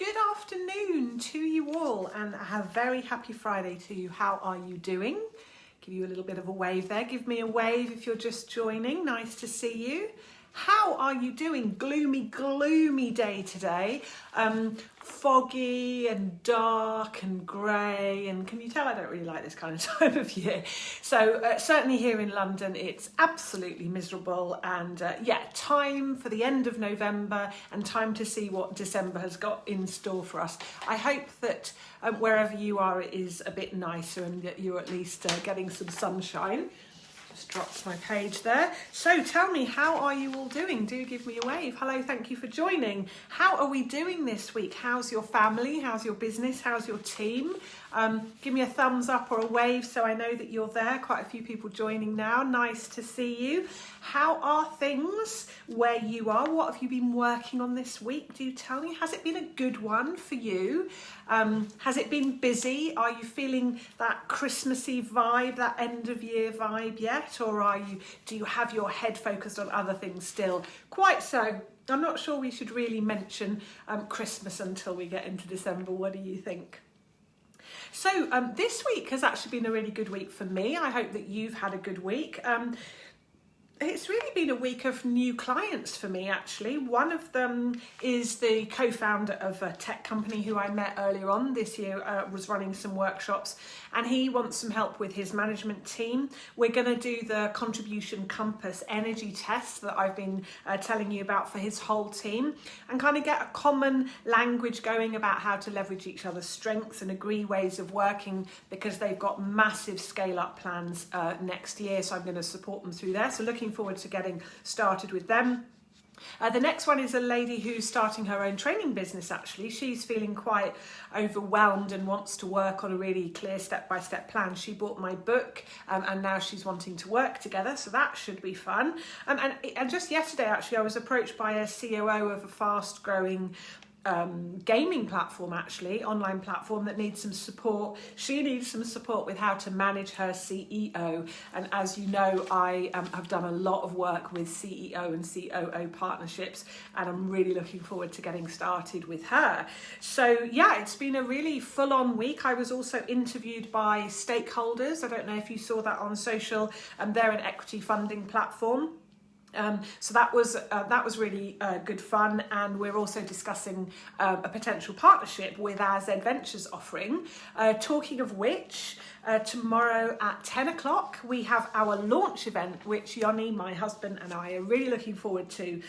Good afternoon to you all, and a very happy Friday to you. How are you doing? Give you a little bit of a wave there. Give me a wave if you're just joining. Nice to see you. How are you doing? Gloomy day today. Foggy and dark and grey, and can you tell I don't really like this kind of time of year? So certainly here in London it's absolutely miserable, and time for the end of November and time to see what December has got in store for us. I hope that wherever you are it is a bit nicer and that you're at least getting some sunshine. Just dropped my page there. So tell me, how are you all doing? Do give me a wave. Hello, thank you for joining. How are we doing this week? How's your family? How's your business? How's your team? Give me a thumbs up or a wave so I know that you're there. Quite a few people joining now. Nice to see you. How are things where you are? What have you been working on this week? Do tell me. Has it been a good one for you? Has it been busy? Are you feeling that Christmassy vibe, that end of year vibe yet? Or do you have your head focused on other things still? Quite so. I'm not sure we should really mention Christmas until we get into December. What do you think? So this week has actually been a really good week for me. I hope that you've had a good week. It's really been a week of new clients for me, actually. One of them is the co-founder of a tech company who I met earlier on this year, was running some workshops, and he wants some help with his management team. We're going to do the Contribution Compass energy test that I've been telling you about for his whole team, and kind of get a common language going about how to leverage each other's strengths and agree ways of working, because they've got massive scale-up plans next year, so I'm going to support them through there. So looking forward to getting started with them. The next one is a lady who's starting her own training business, actually. She's feeling quite overwhelmed and wants to work on a really clear step-by-step plan. She bought my book and now she's wanting to work together, so that should be fun. And just yesterday, actually, I was approached by a COO of a fast-growing gaming platform, actually, online platform that needs some support. She needs some support with how to manage her CEO, and as you know, I have done a lot of work with CEO and COO partnerships, and I'm really looking forward to getting started with her. So yeah, it's been a really full-on week. I was also interviewed by Stakeholders. I don't know if you saw that on social. They're an equity funding platform. So that was really good fun, and we're also discussing a potential partnership with our Z Ventures offering. Talking of which, tomorrow at 10 o'clock we have our launch event, which Yoni, my husband, and I are really looking forward to.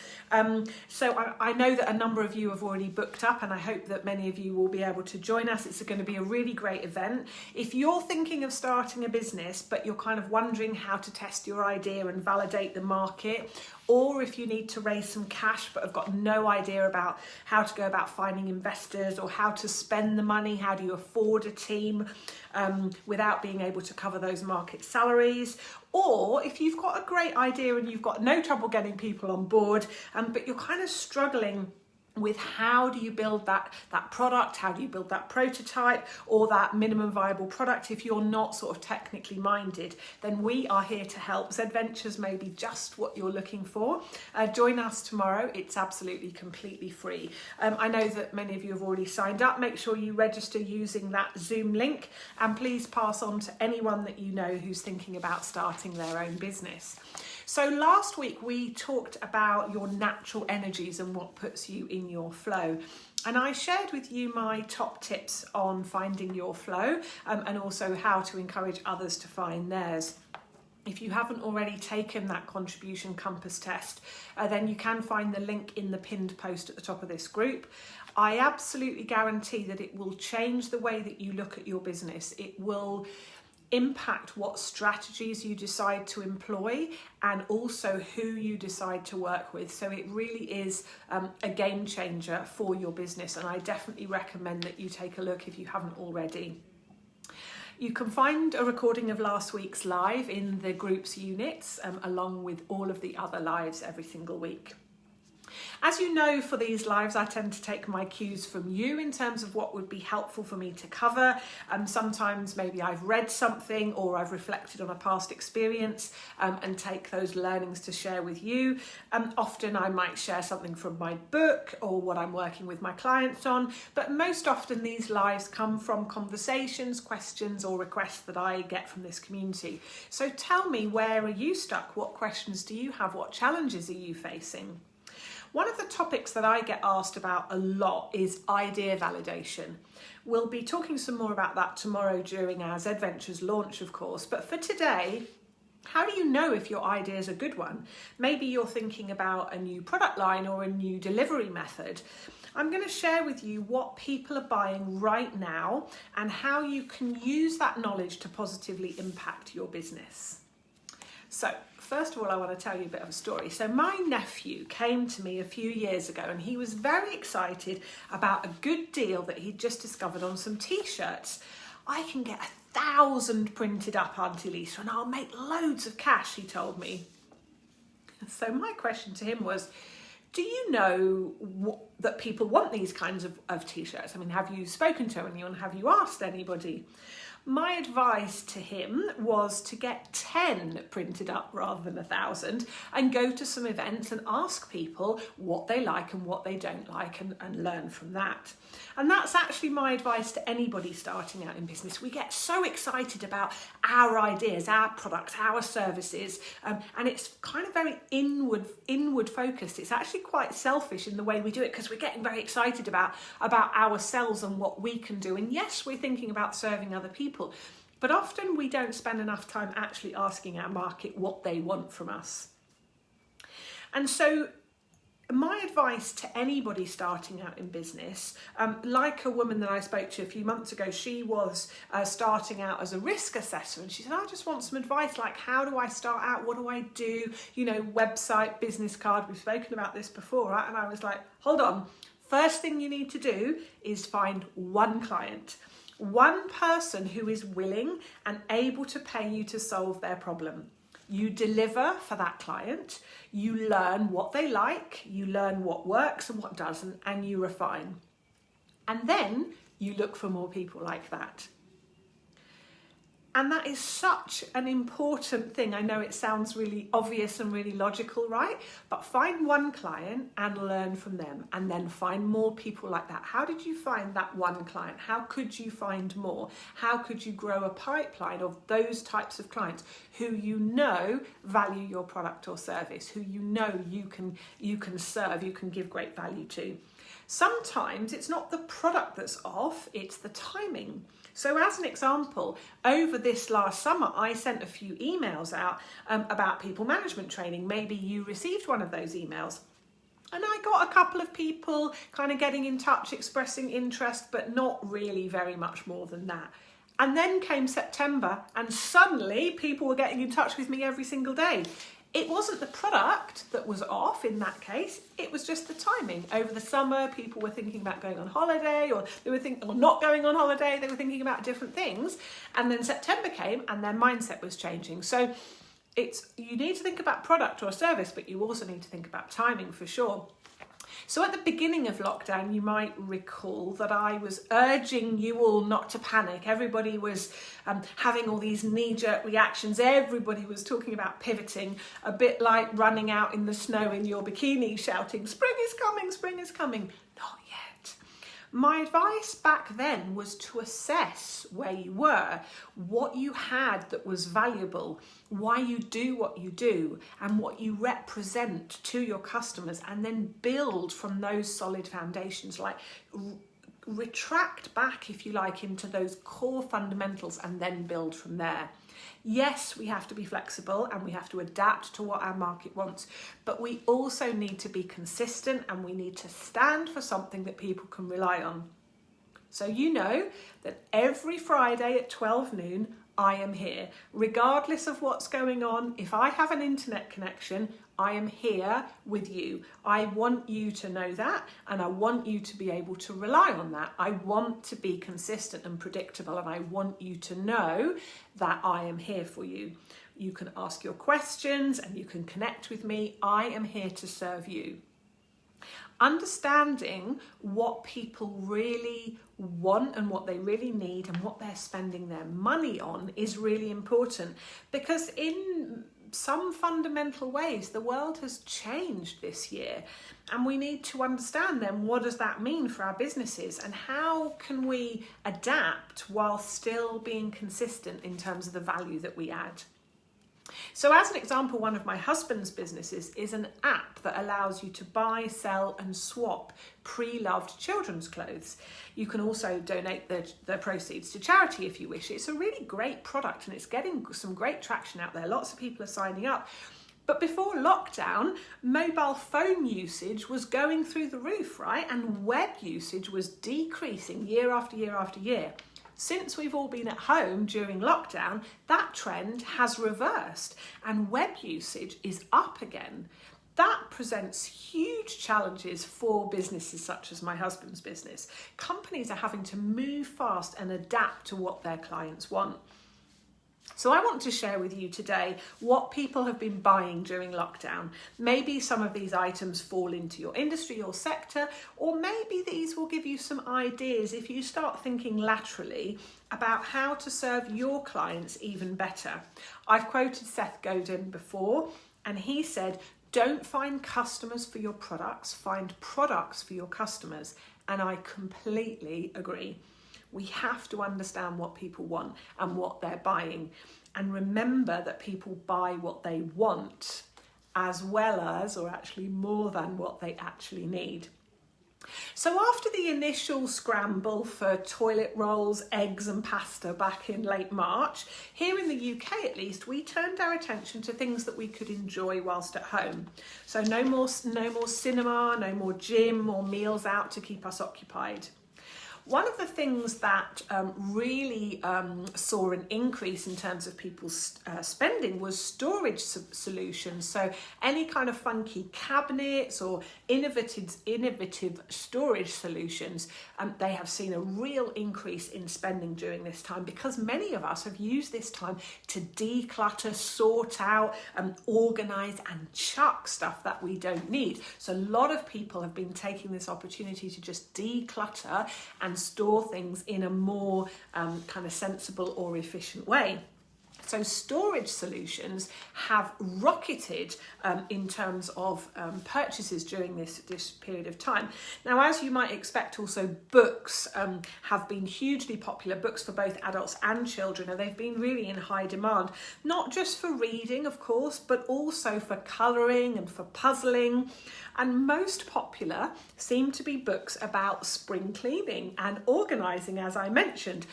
So I know that a number of you have already booked up, and I hope that many of you will be able to join us. It's going to be a really great event. If you're thinking of starting a business but you're kind of wondering how to test your idea and validate the market, or if you need to raise some cash but have got no idea about how to go about finding investors or how to spend the money, how do you afford a team without being able to cover those market salaries, or if you've got a great idea and you've got no trouble getting people on board, but you're kind of struggling with how do you build that product, how do you build that prototype or that minimum viable product, if you're not sort of technically minded, then we are here to help. Z Ventures may be just what you're looking for. Join us tomorrow. It's absolutely completely free. I know that many of you have already signed up. Make sure you register using that Zoom link, and please pass on to anyone that you know who's thinking about starting their own business. So last week we talked about your natural energies and what puts you in your flow. And I shared with you my top tips on finding your flow, and also how to encourage others to find theirs. If you haven't already taken that Contribution Compass test, then you can find the link in the pinned post at the top of this group. I absolutely guarantee that it will change the way that you look at your business. It will impact what strategies you decide to employ and also who you decide to work with. So it really is a game changer for your business, and I definitely recommend that you take a look if you haven't already. You can find a recording of last week's live in the group's units, along with all of the other lives every single week. As you know, for these lives, I tend to take my cues from you in terms of what would be helpful for me to cover. Sometimes maybe I've read something or I've reflected on a past experience and take those learnings to share with you. Often I might share something from my book or what I'm working with my clients on, but most often these lives come from conversations, questions or requests that I get from this community. So tell me, where are you stuck? What questions do you have? What challenges are you facing? One of the topics that I get asked about a lot is idea validation. We'll be talking some more about that tomorrow during our Z Ventures launch, of course. But for today, how do you know if your idea is a good one? Maybe you're thinking about a new product line or a new delivery method. I'm going to share with you what people are buying right now and how you can use that knowledge to positively impact your business. So, first of all, I want to tell you a bit of a story. So my nephew came to me a few years ago and he was very excited about a good deal that he'd just discovered on some t-shirts. I can get 1,000 printed up, Auntie Lisa, and I'll make loads of cash, he told me. So my question to him was, do you know that people want these kinds of t-shirts? I mean, have you spoken to anyone? Have you asked anybody? My advice to him was to get 10 printed up rather than 1,000 and go to some events and ask people what they like and what they don't like and learn from that. And that's actually my advice to anybody starting out in business. We get so excited about our ideas, our products, our services, and it's kind of very inward focused. It's actually quite selfish in the way we do it because we're getting very excited about ourselves and what we can do. And yes, we're thinking about serving other people, but often we don't spend enough time actually asking our market what they want from us. And so my advice to anybody starting out in business, like a woman that I spoke to a few months ago, she was starting out as a risk assessor and she said, I just want some advice, like how do I start out? What do I do? You know, website, business card, we've spoken about this before, right? And I was like, hold on. First thing you need to do is find one client. One person who is willing and able to pay you to solve their problem. You deliver for that client, you learn what they like, you learn what works and what doesn't, and you refine. And then you look for more people like that. And that is such an important thing. I know it sounds really obvious and really logical, right? But find one client and learn from them, and then find more people like that. How did you find that one client? How could you find more? How could you grow a pipeline of those types of clients who you know value your product or service, who you know you can serve, you can give great value to? Sometimes it's not the product that's off, it's the timing. So as an example, over this last summer, I sent a few emails out about people management training. Maybe you received one of those emails. And I got a couple of people kind of getting in touch, expressing interest, but not really very much more than that. And then came September and suddenly people were getting in touch with me every single day. It wasn't the product that was off in that case, it was just the timing. Over the summer, people were thinking about going on holiday, or they were thinking, or not going on holiday, they were thinking about different things. And then September came and their mindset was changing. So you need to think about product or service, but you also need to think about timing for sure. So at the beginning of lockdown, you might recall that I was urging you all not to panic. Everybody was having all these knee-jerk reactions. Everybody was talking about pivoting, a bit like running out in the snow in your bikini shouting, spring is coming, spring is coming. Not yet. My advice back then was to assess where you were, what you had that was valuable, why you do what you do, and what you represent to your customers, and then build from those solid foundations, like retract back, if you like, into those core fundamentals and then build from there. Yes, we have to be flexible and we have to adapt to what our market wants, but we also need to be consistent and we need to stand for something that people can rely on. So you know that every Friday at 12 noon, I am here. Regardless of what's going on, if I have an internet connection, I am here with you. I want you to know that, and I want you to be able to rely on that. I want to be consistent and predictable, and I want you to know that I am here for you. You can ask your questions and you can connect with me. I am here to serve you. Understanding what people really want and what they really need and what they're spending their money on is really important, because in some fundamental ways the world has changed this year, and we need to understand then what does that mean for our businesses and how can we adapt while still being consistent in terms of the value that we add. So as an example, one of my husband's businesses is an app that allows you to buy, sell and swap pre-loved children's clothes. You can also donate the proceeds to charity if you wish. It's a really great product and it's getting some great traction out there. Lots of people are signing up. But before lockdown, mobile phone usage was going through the roof, right? And web usage was decreasing year after year after year. Since we've all been at home during lockdown, that trend has reversed and web usage is up again. That presents huge challenges for businesses such as my husband's business. Companies are having to move fast and adapt to what their clients want. So I want to share with you today what people have been buying during lockdown. Maybe some of these items fall into your industry or sector, or maybe these will give you some ideas if you start thinking laterally about how to serve your clients even better. I've quoted Seth Godin before, and he said, "Don't find customers for your products, find products for your customers." And I completely agree. We have to understand what people want and what they're buying, and remember that people buy what they want as well as, or actually more than, what they actually need. So after the initial scramble for toilet rolls, eggs and pasta back in late March, here in the UK at least, we turned our attention to things that we could enjoy whilst at home. So no more cinema, no more gym or meals out to keep us occupied. One of the things that really saw an increase in terms of people's spending was storage solutions. So any kind of funky cabinets or innovative storage solutions, they have seen a real increase in spending during this time, because many of us have used this time to declutter, sort out, organise and chuck stuff that we don't need. So a lot of people have been taking this opportunity to just declutter and store things in a more kind of sensible or efficient way. So storage solutions have rocketed in terms of purchases during this period of time. Now, as you might expect, also books have been hugely popular, books for both adults and children, and they've been really in high demand, not just for reading, of course, but also for colouring and for puzzling. And most popular seem to be books about spring cleaning and organising, as I mentioned.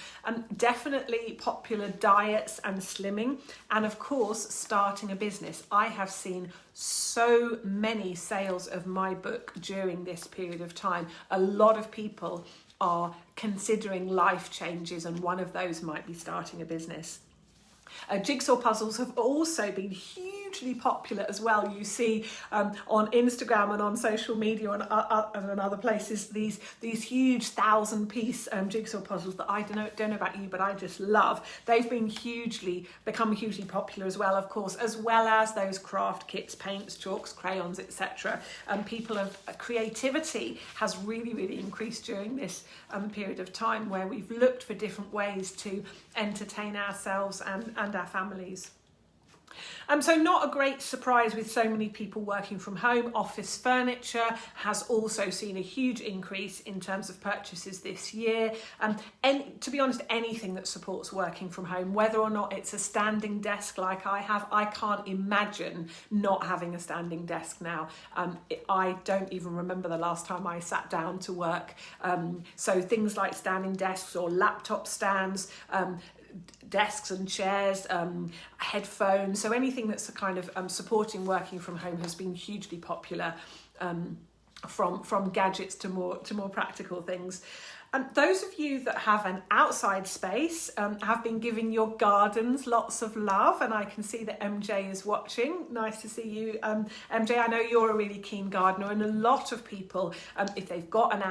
Definitely popular diets and slimming, and of course starting a business. I have seen so many sales of my book during this period of time. A lot of people are considering life changes, and one of those might be starting a business. Jigsaw puzzles have also been hugely popular as well. You see on Instagram and on social media and other places these huge 1,000-piece jigsaw puzzles that I don't know about you, but I just love. They've been become hugely popular as well, of course, as well as those craft kits, paints, chalks, crayons, etc. Creativity has really increased during this period of time, where we've looked for different ways to entertain ourselves and our families. So not a great surprise with so many people working from home. Office furniture has also seen a huge increase in terms of purchases this year. And to be honest, anything that supports working from home, whether or not it's a standing desk like I have, I can't imagine not having a standing desk now. I don't even remember the last time I sat down to work. So things like standing desks or laptop stands, desks and chairs, headphones, so anything that's a kind of supporting working from home has been hugely popular, from gadgets to more practical things. Those of you that have an outside space have been giving your gardens lots of love, and I can see that MJ is watching. Nice to see you, MJ. I know you're a really keen gardener, and a lot of people, if they've got an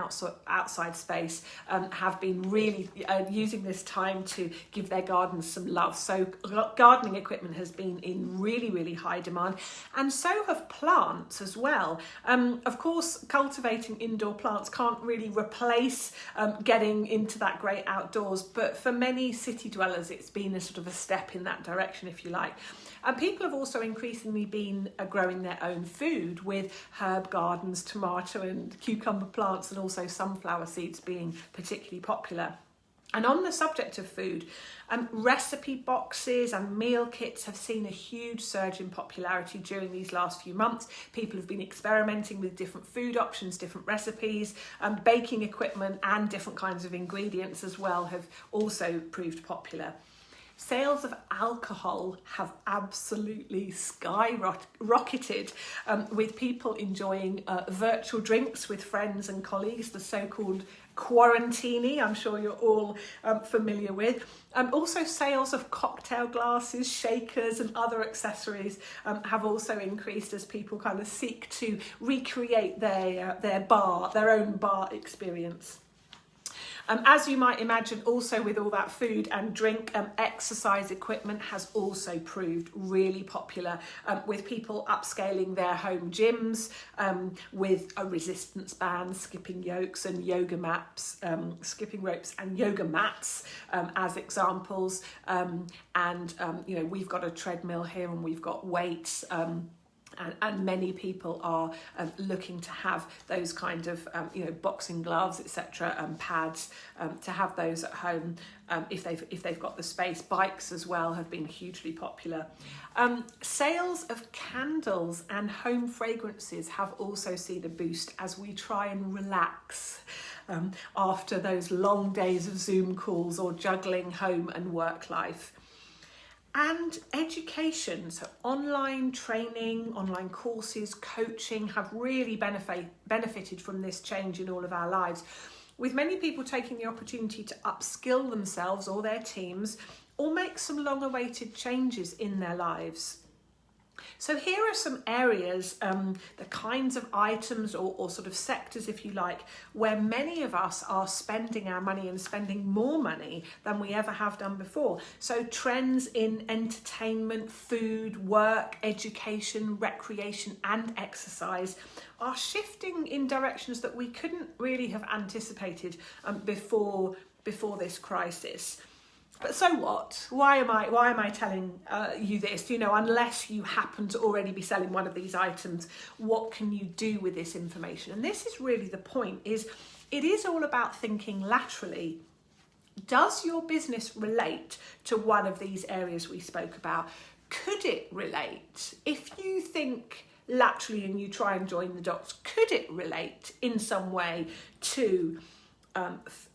outside space, have been really using this time to give their gardens some love. So gardening equipment has been in really high demand, and so have plants as well. Of course, course, cultivating indoor plants can't really replace getting into that great outdoors, but for many city dwellers, it's been a sort of a step in that direction, if you like. And people have also increasingly been growing their own food with herb gardens, tomato and cucumber plants, and also sunflower seeds being particularly popular. And on the subject of food, recipe boxes and meal kits have seen a huge surge in popularity during these last few months. People have been experimenting with different food options, different recipes, baking equipment and different kinds of ingredients as well have also proved popular. Sales of alcohol have absolutely skyrocketed, with people enjoying virtual drinks with friends and colleagues, the so-called quarantini, I'm sure you're all familiar with. Also sales of cocktail glasses, shakers and other accessories have also increased as people kind of seek to recreate their own bar experience. As you might imagine, also with all that food and drink, exercise equipment has also proved really popular, with people upscaling their home gyms with a resistance band, skipping ropes and yoga mats as examples. We've got a treadmill here and we've got weights. And many people are looking to have those kind of, boxing gloves, etc., pads, to have those at home if they've got the space. Bikes as well have been hugely popular. Sales of candles and home fragrances have also seen a boost as we try and relax after those long days of Zoom calls or juggling home and work life. And education, so online training, online courses, coaching have really benefited from this change in all of our lives, with many people taking the opportunity to upskill themselves or their teams or make some long-awaited changes in their lives. So here are some areas, the kinds of items or sort of sectors, if you like, where many of us are spending our money and spending more money than we ever have done before. So trends in entertainment, food, work, education, recreation and exercise are shifting in directions that we couldn't really have anticipated before this crisis. But so what? Why am I telling you this? Unless you happen to already be selling one of these items, what can you do with this information? And this is really the point, it is all about thinking laterally. Does your business relate to one of these areas we spoke about? Could it relate? If you think laterally and you try and join the dots, could it relate in some way to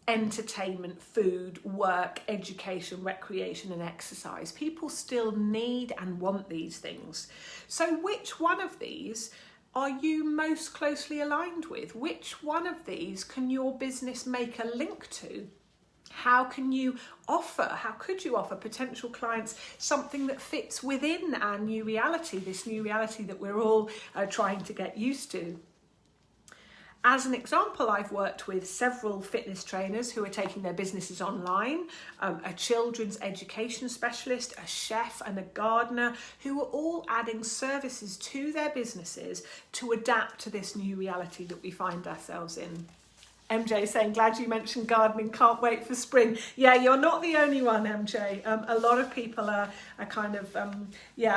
entertainment, food, work, education, recreation and exercise? People still need and want these things. So which one of these are you most closely aligned with? Which one of these can your business make a link to? How could you offer potential clients something that fits within our new reality, this new reality that we're all trying to get used to? As an example, I've worked with several fitness trainers who are taking their businesses online, a children's education specialist, a chef and a gardener who are all adding services to their businesses to adapt to this new reality that we find ourselves in. MJ saying, glad you mentioned gardening, can't wait for spring. Yeah, you're not the only one, MJ. A lot of people are kind of,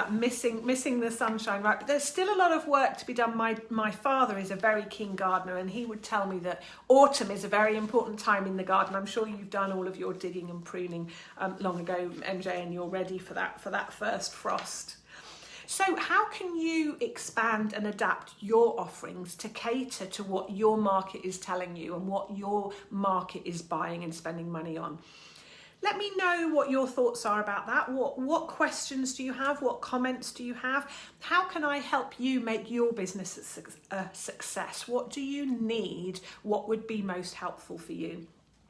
missing the sunshine, right? But there's still a lot of work to be done. My father is a very keen gardener and he would tell me that autumn is a very important time in the garden. I'm sure you've done all of your digging and pruning long ago, MJ, and you're ready for that first frost. So how can you expand and adapt your offerings to cater to what your market is telling you and what your market is buying and spending money on? Let me know what your thoughts are about that. What questions do you have? What comments do you have? How can I help you make your business a success? What do you need? What would be most helpful for you?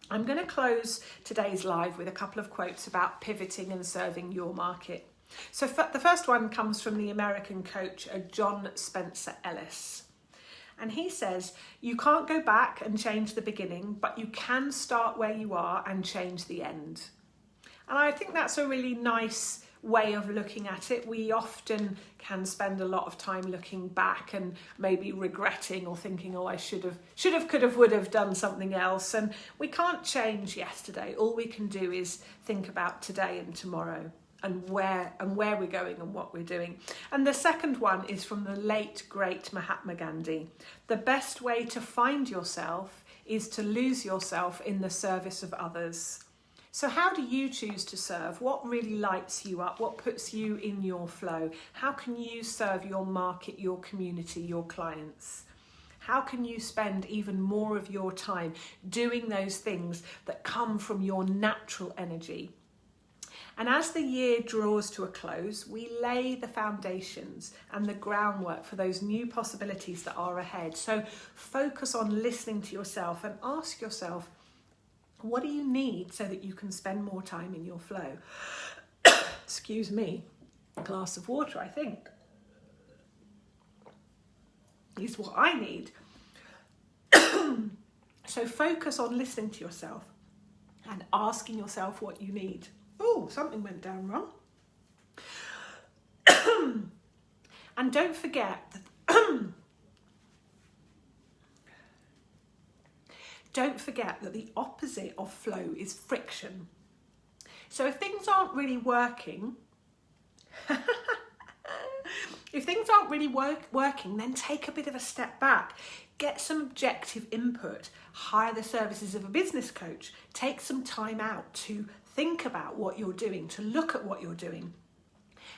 I'm going to close today's live with a couple of quotes about pivoting and serving your market. So the first one comes from the American coach, John Spencer Ellis. And he says, you can't go back and change the beginning, but you can start where you are and change the end. And I think that's a really nice way of looking at it. We often can spend a lot of time looking back and maybe regretting or thinking, oh, I should have, could have, would have done something else. And we can't change yesterday. All we can do is think about today and tomorrow, and where we're going and what we're doing. And the second one is from the late, great Mahatma Gandhi. The best way to find yourself is to lose yourself in the service of others. So how do you choose to serve? What really lights you up? What puts you in your flow? How can you serve your market, your community, your clients? How can you spend even more of your time doing those things that come from your natural energy? And as the year draws to a close, we lay the foundations and the groundwork for those new possibilities that are ahead. So focus on listening to yourself and ask yourself, what do you need so that you can spend more time in your flow? Excuse me, a glass of water, I think, is what I need. So focus on listening to yourself and asking yourself what you need. Oh, something went down wrong. And don't forget that don't forget that the opposite of flow is friction. So if things aren't really working, working, then take a bit of a step back. Get some objective input. Hire the services of a business coach. Take some time out to think about what you're doing, to look at what you're doing.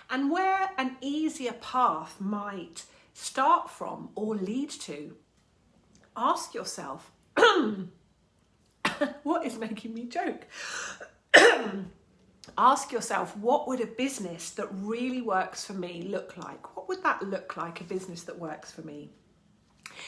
And where an easier path might start from or lead to, ask yourself, what is making me choke? Ask yourself, what would a business that really works for me look like? What would that look like, a business that works for me?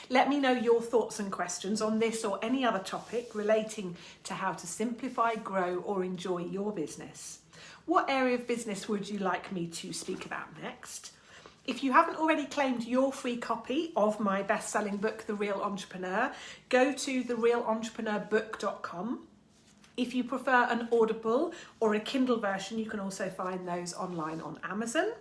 Let me know your thoughts and questions on this or any other topic relating to how to simplify, grow, or enjoy your business. What area of business would you like me to speak about next? If you haven't already claimed your free copy of my best-selling book, The Real Entrepreneur, go to therealentrepreneur.book.com. If you prefer an Audible or a Kindle version, you can also find those online on Amazon.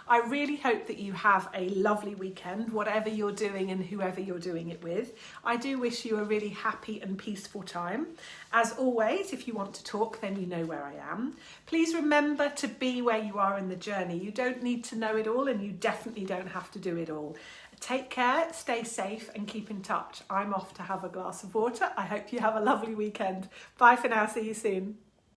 I really hope that you have a lovely weekend, whatever you're doing and whoever you're doing it with. I do wish you a really happy and peaceful time. As always, if you want to talk, then you know where I am. Please remember to be where you are in the journey. You don't need to know it all, and you definitely don't have to do it all. Take care, stay safe, and keep in touch. I'm off to have a glass of water. I hope you have a lovely weekend. Bye for now. See you soon.